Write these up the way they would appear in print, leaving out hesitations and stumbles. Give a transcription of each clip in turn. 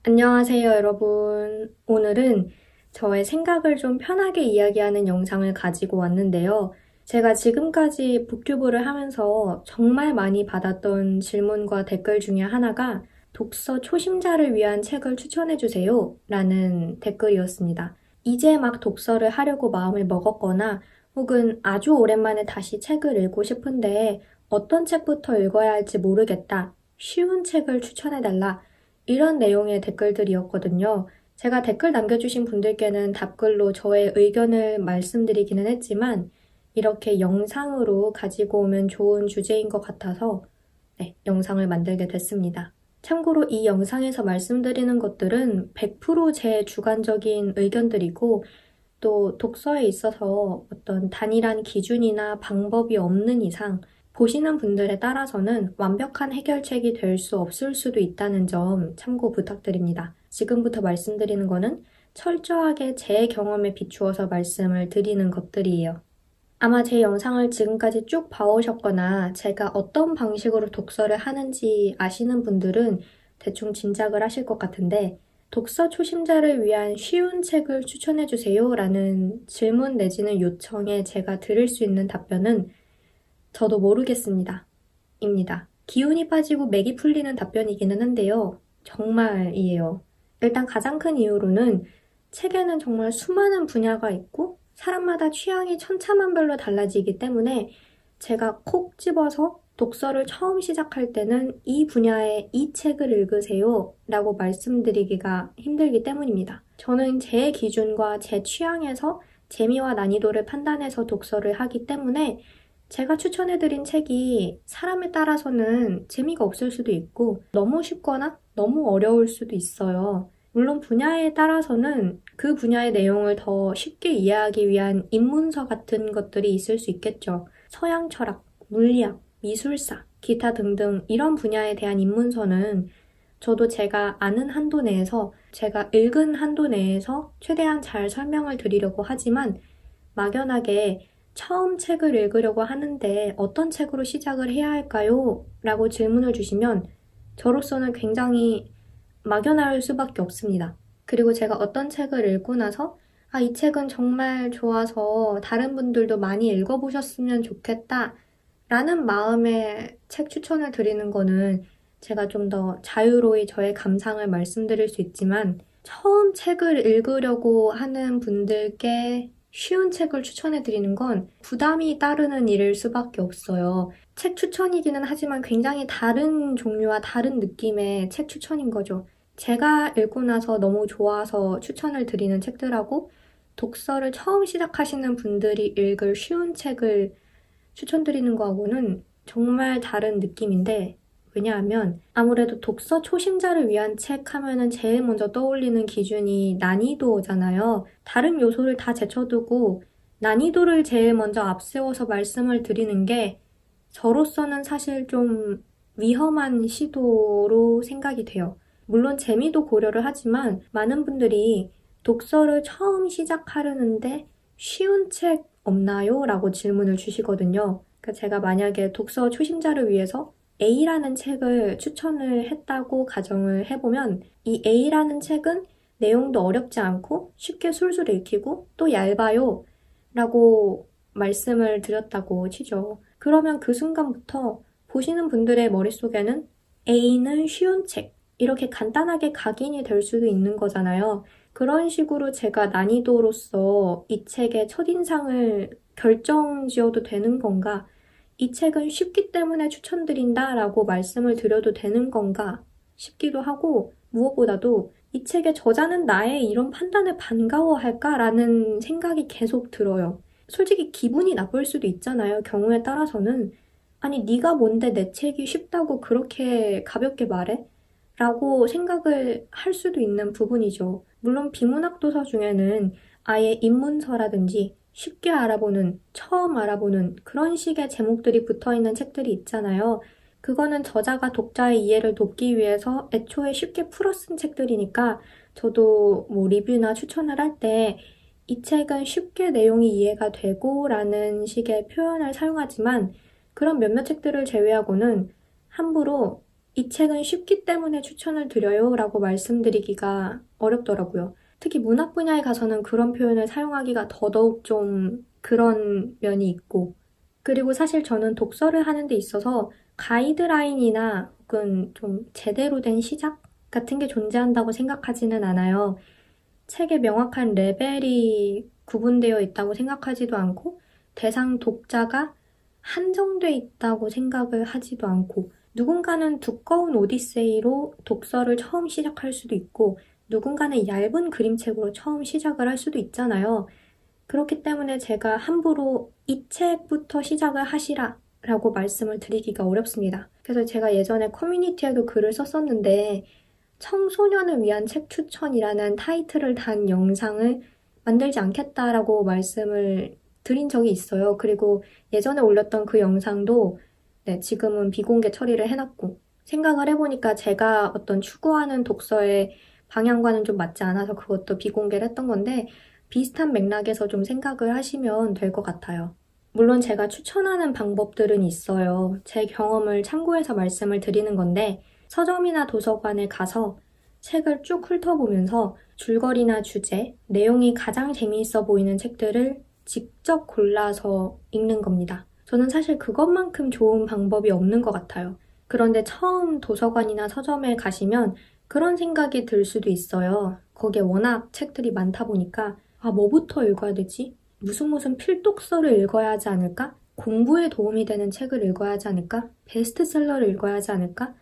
안녕하세요, 여러분. 오늘은 저의 생각을 좀 편하게 이야기하는 영상을 가지고 왔는데요. 제가 지금까지 북튜브를 하면서 정말 많이 받았던 질문과 댓글 중에 하나가 독서 초심자를 위한 책을 추천해주세요 라는 댓글이었습니다. 이제 막 독서를 하려고 마음을 먹었거나 혹은 아주 오랜만에 다시 책을 읽고 싶은데 어떤 책부터 읽어야 할지 모르겠다. 쉬운 책을 추천해달라. 이런 내용의 댓글들이었거든요. 제가 댓글 남겨주신 분들께는 답글로 저의 의견을 말씀드리기는 했지만 이렇게 영상으로 가지고 오면 좋은 주제인 것 같아서 영상을 만들게 됐습니다. 참고로 이 영상에서 말씀드리는 것들은 100%제 주관적인 의견들이고 또 독서에 있어서 어떤 단일한 기준이나 방법이 없는 이상 보시는 분들에 따라서는 완벽한 해결책이 될 수 없을 수도 있다는 점 참고 부탁드립니다. 지금부터 말씀드리는 거는 철저하게 제 경험에 비추어서 말씀을 드리는 것들이에요. 아마 제 영상을 지금까지 쭉 봐오셨거나 제가 어떤 방식으로 독서를 하는지 아시는 분들은 대충 짐작을 하실 것 같은데 독서 초심자를 위한 쉬운 책을 추천해주세요 라는 질문 내지는 요청에 제가 드릴 수 있는 답변은 저도 모르겠습니다. 입니다. 기운이 빠지고 맥이 풀리는 답변이기는 한데요. 정말이에요. 일단 가장 큰 이유로는 책에는 정말 수많은 분야가 있고 사람마다 취향이 천차만별로 달라지기 때문에 제가 콕 집어서 독서를 처음 시작할 때는 이 분야의 이 책을 읽으세요 라고 말씀드리기가 힘들기 때문입니다. 저는 제 기준과 제 취향에서 재미와 난이도를 판단해서 독서를 하기 때문에 제가 추천해드린 책이 사람에 따라서는 재미가 없을 수도 있고 너무 쉽거나 너무 어려울 수도 있어요. 물론 분야에 따라서는 그 분야의 내용을 더 쉽게 이해하기 위한 입문서 같은 것들이 있을 수 있겠죠. 서양 철학, 물리학, 미술사, 기타 등등 이런 분야에 대한 입문서는 저도 제가 아는 한도 내에서, 제가 읽은 한도 내에서 최대한 잘 설명을 드리려고 하지만 막연하게 처음 책을 읽으려고 하는데 어떤 책으로 시작을 해야 할까요? 라고 질문을 주시면 저로서는 굉장히 막연할 수밖에 없습니다. 그리고 제가 어떤 책을 읽고 나서 이 책은 정말 좋아서 다른 분들도 많이 읽어보셨으면 좋겠다 라는 마음에 책 추천을 드리는 거는 제가 좀 더 자유로이 저의 감상을 말씀드릴 수 있지만 처음 책을 읽으려고 하는 분들께 쉬운 책을 추천해드리는 건 부담이 따르는 일일 수밖에 없어요. 책 추천이기는 하지만 굉장히 다른 종류와 다른 느낌의 책 추천인 거죠. 제가 읽고 나서 너무 좋아서 추천을 드리는 책들하고 독서를 처음 시작하시는 분들이 읽을 쉬운 책을 추천드리는 거하고는 정말 다른 느낌인데 왜냐하면 아무래도 독서 초심자를 위한 책 하면은 제일 먼저 떠올리는 기준이 난이도잖아요. 다른 요소를 다 제쳐두고 난이도를 제일 먼저 앞세워서 말씀을 드리는 게 저로서는 사실 좀 위험한 시도로 생각이 돼요. 물론 재미도 고려를 하지만 많은 분들이 독서를 처음 시작하려는데 쉬운 책 없나요? 라고 질문을 주시거든요. 그러니까 제가 만약에 독서 초심자를 위해서 A라는 책을 추천을 했다고 가정을 해보면 이 A라는 책은 내용도 어렵지 않고 쉽게 술술 읽히고 또 얇아요 라고 말씀을 드렸다고 치죠. 그러면 그 순간부터 보시는 분들의 머릿속에는 A는 쉬운 책 이렇게 간단하게 각인이 될 수도 있는 거잖아요. 그런 식으로 제가 난이도로서 이 책의 첫인상을 결정지어도 되는 건가? 이 책은 쉽기 때문에 추천드린다 라고 말씀을 드려도 되는 건가 싶기도 하고 무엇보다도 이 책의 저자는 나의 이런 판단에 반가워할까? 라는 생각이 계속 들어요. 솔직히 기분이 나쁠 수도 있잖아요. 경우에 따라서는. 아니 네가 뭔데 내 책이 쉽다고 그렇게 가볍게 말해? 라고 생각을 할 수도 있는 부분이죠. 물론 비문학 도서 중에는 아예 입문서라든지 쉽게 알아보는, 처음 알아보는 그런 식의 제목들이 붙어있는 책들이 있잖아요. 그거는 저자가 독자의 이해를 돕기 위해서 애초에 쉽게 풀어 쓴 책들이니까 저도 뭐 리뷰나 추천을 할 때 이 책은 쉽게 내용이 이해가 되고 라는 식의 표현을 사용하지만 그런 몇몇 책들을 제외하고는 함부로 이 책은 쉽기 때문에 추천을 드려요 라고 말씀드리기가 어렵더라고요. 특히 문학 분야에 가서는 그런 표현을 사용하기가 더더욱 좀 그런 면이 있고, 그리고 사실 저는 독서를 하는 데 있어서 가이드라인이나 혹은 좀 제대로 된 시작 같은 게 존재한다고 생각하지는 않아요. 책의 명확한 레벨이 구분되어 있다고 생각하지도 않고, 대상 독자가 한정돼 있다고 생각을 하지도 않고, 누군가는 두꺼운 오디세이로 독서를 처음 시작할 수도 있고, 누군가는 얇은 그림책으로 처음 시작을 할 수도 있잖아요. 그렇기 때문에 제가 함부로 이 책부터 시작을 하시라 라고 말씀을 드리기가 어렵습니다. 그래서 제가 예전에 커뮤니티에도 글을 썼었는데, 청소년을 위한 책 추천이라는 타이틀을 단 영상을 만들지 않겠다라고 말씀을 드린 적이 있어요. 그리고 예전에 올렸던 그 영상도 지금은 비공개 처리를 해놨고, 생각을 해보니까 제가 어떤 추구하는 독서의 방향과는 좀 맞지 않아서 그것도 비공개를 했던 건데, 비슷한 맥락에서 좀 생각을 하시면 될 것 같아요. 물론 제가 추천하는 방법들은 있어요. 제 경험을 참고해서 말씀을 드리는 건데, 서점이나 도서관에 가서 책을 쭉 훑어보면서 줄거리나 주제, 내용이 가장 재미있어 보이는 책들을 직접 골라서 읽는 겁니다. 저는 사실 그것만큼 좋은 방법이 없는 것 같아요. 그런데 처음 도서관이나 서점에 가시면 그런 생각이 들 수도 있어요. 거기에 워낙 책들이 많다 보니까 뭐부터 읽어야 되지? 무슨 필독서를 읽어야 하지 않을까? 공부에 도움이 되는 책을 읽어야 하지 않을까? 베스트셀러를 읽어야 하지 않을까?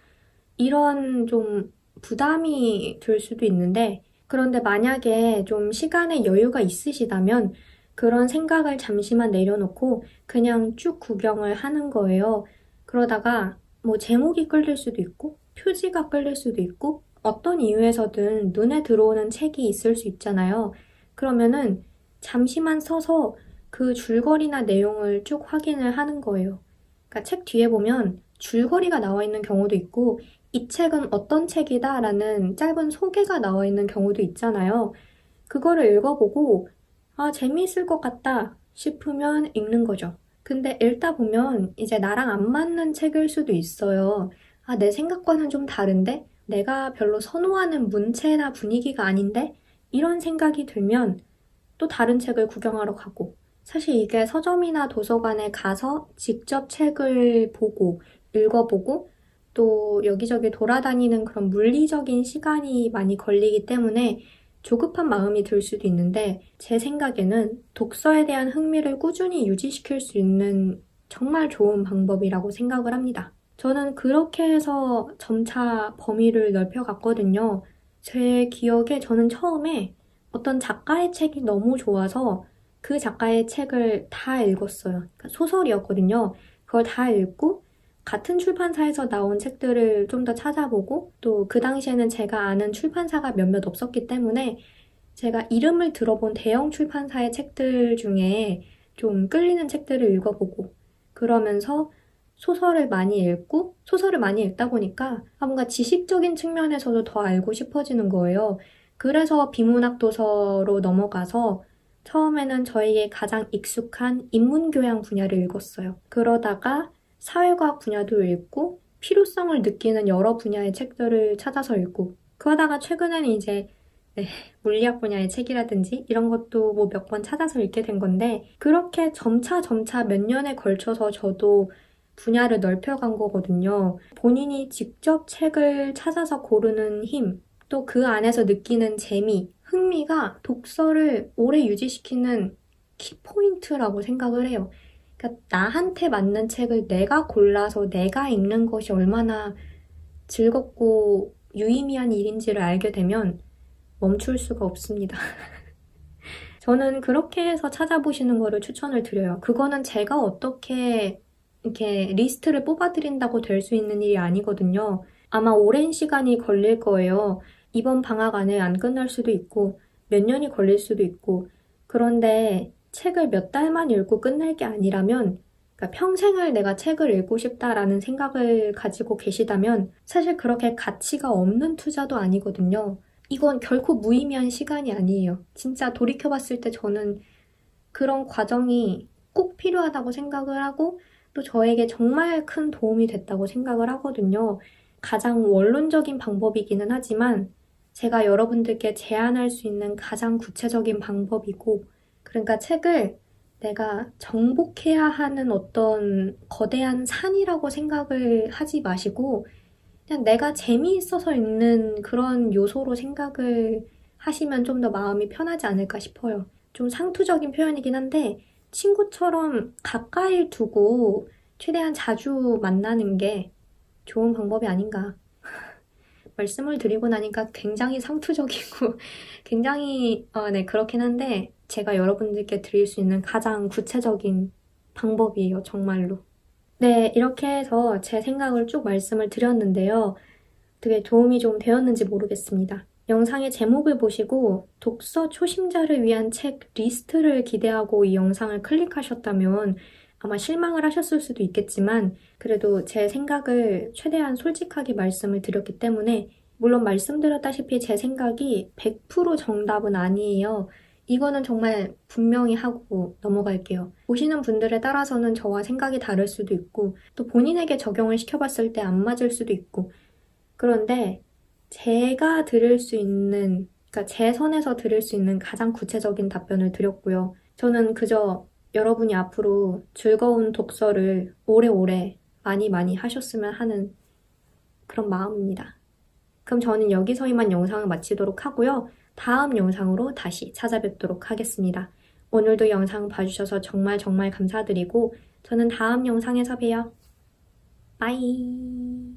이런 좀 부담이 들 수도 있는데, 그런데 만약에 좀 시간에 여유가 있으시다면 그런 생각을 잠시만 내려놓고 그냥 쭉 구경을 하는 거예요. 그러다가 뭐 제목이 끌릴 수도 있고 표지가 끌릴 수도 있고 어떤 이유에서든 눈에 들어오는 책이 있을 수 있잖아요. 그러면은 잠시만 서서 그 줄거리나 내용을 쭉 확인을 하는 거예요. 그러니까 책 뒤에 보면 줄거리가 나와 있는 경우도 있고, 이 책은 어떤 책이다 라는 짧은 소개가 나와 있는 경우도 있잖아요. 그거를 읽어보고 재미있을 것 같다 싶으면 읽는 거죠. 근데 읽다 보면 이제 나랑 안 맞는 책일 수도 있어요. 내 생각과는 좀 다른데? 내가 별로 선호하는 문체나 분위기가 아닌데? 이런 생각이 들면 또 다른 책을 구경하러 가고, 사실 이게 서점이나 도서관에 가서 직접 책을 보고 읽어보고 또 여기저기 돌아다니는 그런 물리적인 시간이 많이 걸리기 때문에 조급한 마음이 들 수도 있는데, 제 생각에는 독서에 대한 흥미를 꾸준히 유지시킬 수 있는 정말 좋은 방법이라고 생각을 합니다. 저는 그렇게 해서 점차 범위를 넓혀갔거든요. 제 기억에 저는 처음에 어떤 작가의 책이 너무 좋아서 그 작가의 책을 다 읽었어요. 그러니까 소설이었거든요. 그걸 다 읽고 같은 출판사에서 나온 책들을 좀 더 찾아보고, 또 그 당시에는 제가 아는 출판사가 몇몇 없었기 때문에 제가 이름을 들어본 대형 출판사의 책들 중에 좀 끌리는 책들을 읽어보고, 그러면서 소설을 많이 읽고, 소설을 많이 읽다 보니까 뭔가 지식적인 측면에서도 더 알고 싶어지는 거예요. 그래서 비문학 도서로 넘어가서 처음에는 저에게 가장 익숙한 인문교양 분야를 읽었어요. 그러다가 사회과학 분야도 읽고 필요성을 느끼는 여러 분야의 책들을 찾아서 읽고, 그러다가 최근에는 이제 물리학 분야의 책이라든지 이런 것도 뭐 몇 권 찾아서 읽게 된 건데, 그렇게 점차 몇 년에 걸쳐서 저도 분야를 넓혀간 거거든요. 본인이 직접 책을 찾아서 고르는 힘, 또 그 안에서 느끼는 재미, 흥미가 독서를 오래 유지시키는 키포인트라고 생각을 해요. 그러니까 나한테 맞는 책을 내가 골라서 내가 읽는 것이 얼마나 즐겁고 유의미한 일인지를 알게 되면 멈출 수가 없습니다. 저는 그렇게 해서 찾아보시는 거를 추천을 드려요. 그거는 제가 어떻게 이렇게 리스트를 뽑아드린다고 될 수 있는 일이 아니거든요. 아마 오랜 시간이 걸릴 거예요. 이번 방학 안에 안 끝날 수도 있고 몇 년이 걸릴 수도 있고, 그런데 책을 몇 달만 읽고 끝낼 게 아니라면, 그러니까 평생을 내가 책을 읽고 싶다라는 생각을 가지고 계시다면 사실 그렇게 가치가 없는 투자도 아니거든요. 이건 결코 무의미한 시간이 아니에요. 진짜 돌이켜봤을 때 저는 그런 과정이 꼭 필요하다고 생각을 하고 또 저에게 정말 큰 도움이 됐다고 생각을 하거든요. 가장 원론적인 방법이기는 하지만 제가 여러분들께 제안할 수 있는 가장 구체적인 방법이고, 그러니까 책을 내가 정복해야 하는 어떤 거대한 산이라고 생각을 하지 마시고 그냥 내가 재미있어서 읽는 그런 요소로 생각을 하시면 좀 더 마음이 편하지 않을까 싶어요. 좀 상투적인 표현이긴 한데 친구처럼 가까이 두고 최대한 자주 만나는 게 좋은 방법이 아닌가. 말씀을 드리고 나니까 굉장히 상투적이고 굉장히 네, 그렇긴 한데 제가 여러분들께 드릴 수 있는 가장 구체적인 방법이에요, 정말로. 네, 이렇게 해서 제 생각을 쭉 말씀을 드렸는데요. 되게 도움이 좀 되었는지 모르겠습니다. 영상의 제목을 보시고 독서 초심자를 위한 책 리스트를 기대하고 이 영상을 클릭하셨다면 아마 실망을 하셨을 수도 있겠지만 그래도 제 생각을 최대한 솔직하게 말씀을 드렸기 때문에 물론 말씀드렸다시피 제 생각이 100% 정답은 아니에요. 이거는 정말 분명히 하고 넘어갈게요. 보시는 분들에 따라서는 저와 생각이 다를 수도 있고 또 본인에게 적용을 시켜봤을 때 안 맞을 수도 있고 그런데 제가 들을 수 있는, 그러니까 제 선에서 들을 수 있는 가장 구체적인 답변을 드렸고요. 저는 그저 여러분이 앞으로 즐거운 독서를 오래오래 많이 하셨으면 하는 그런 마음입니다. 그럼 저는 여기서 이만 영상을 마치도록 하고요. 다음 영상으로 다시 찾아뵙도록 하겠습니다. 오늘도 영상 봐주셔서 정말 감사드리고 저는 다음 영상에서 봬요. 빠이.